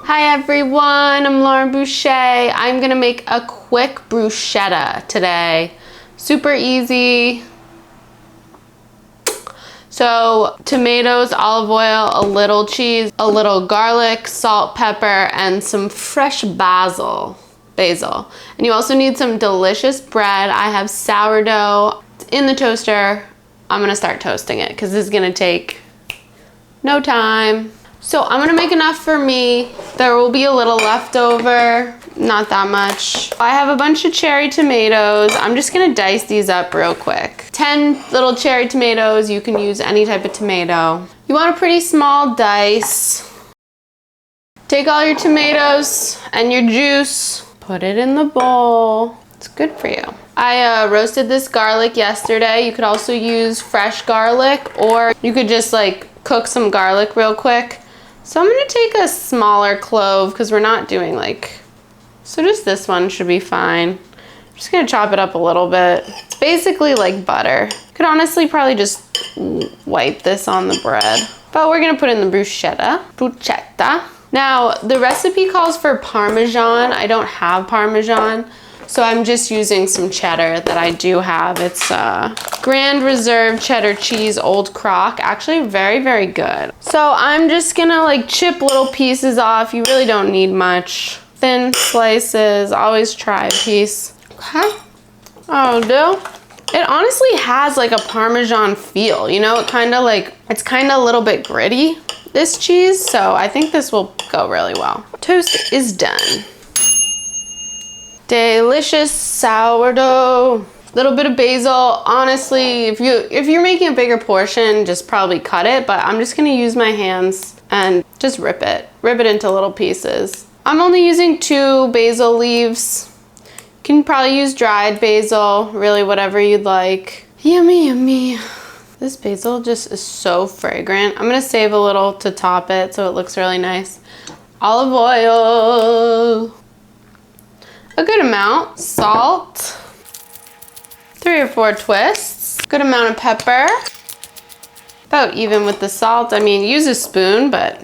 Hi everyone, I'm Lauren Boucher. I'm gonna make a quick bruschetta today. Super easy. So tomatoes, olive oil, a little cheese, a little garlic, salt, pepper, and some fresh basil. And you also need some delicious bread. I have sourdough. It's in the toaster. I'm gonna start toasting it because this is gonna take no time. So I'm gonna make enough for me. There will be a little left over, not that much. I have a bunch of cherry tomatoes. I'm just gonna dice these up real quick. 10 little cherry tomatoes. You can use any type of tomato. You want a pretty small dice. Take all your tomatoes and your juice, put it in the bowl. It's good for you. I roasted this garlic yesterday. You could also use fresh garlic, or you could just like cook some garlic real quick. So I'm gonna take a smaller clove because we're not doing so just this one should be fine. I'm just gonna chop it up a little bit. It's basically like butter. You could honestly probably just wipe this on the bread, but we're gonna put in the bruschetta. Now the recipe calls for Parmesan. I don't have Parmesan, so I'm just using some cheddar that I do have. It's Grand Reserve cheddar cheese, Old Crock. Actually very, very good. So I'm just gonna chip little pieces off. You really don't need much. Thin slices, always try a piece. Okay, that'll do. It honestly has a Parmesan feel, you know? It's kind of a little bit gritty, this cheese, so I think this will go really well. Toast is done. Delicious sourdough. Little bit of basil. Honestly, if you're making a bigger portion, just probably cut it, but I'm just gonna use my hands and just rip it into little pieces. I'm only using 2 basil leaves. You can probably use dried basil, really whatever you'd like. Yummy, yummy. This basil just is so fragrant. I'm gonna save a little to top it so it looks really nice. Olive oil. A good amount. Salt. 3 or 4 twists. Good amount of pepper. About even with the salt. I mean, use a spoon, but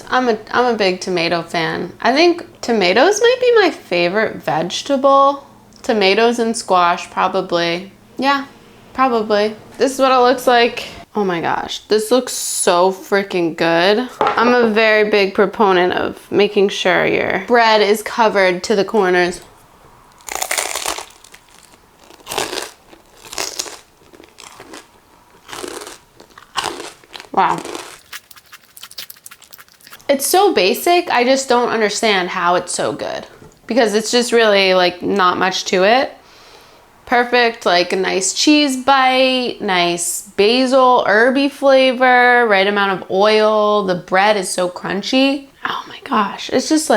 I'm a big tomato fan. I think tomatoes might be my favorite vegetable. Tomatoes and squash, probably. Yeah, probably. This is what it looks like. Oh my gosh, this looks so freaking good. I'm a very big proponent of making sure your bread is covered to the corners. Wow. It's so basic, I just don't understand how it's so good. Because it's just really not much to it. Perfect, a nice cheese bite, nice basil, herby flavor, right amount of oil. The bread is so crunchy. Oh my gosh, it's just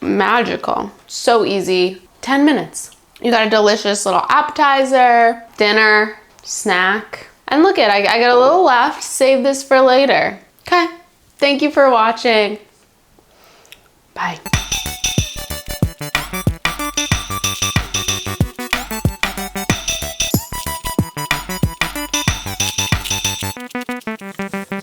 magical. So easy, 10 minutes. You got a delicious little appetizer, dinner, snack. And look I got a little left, save this for later. Okay, thank you for watching. Bye.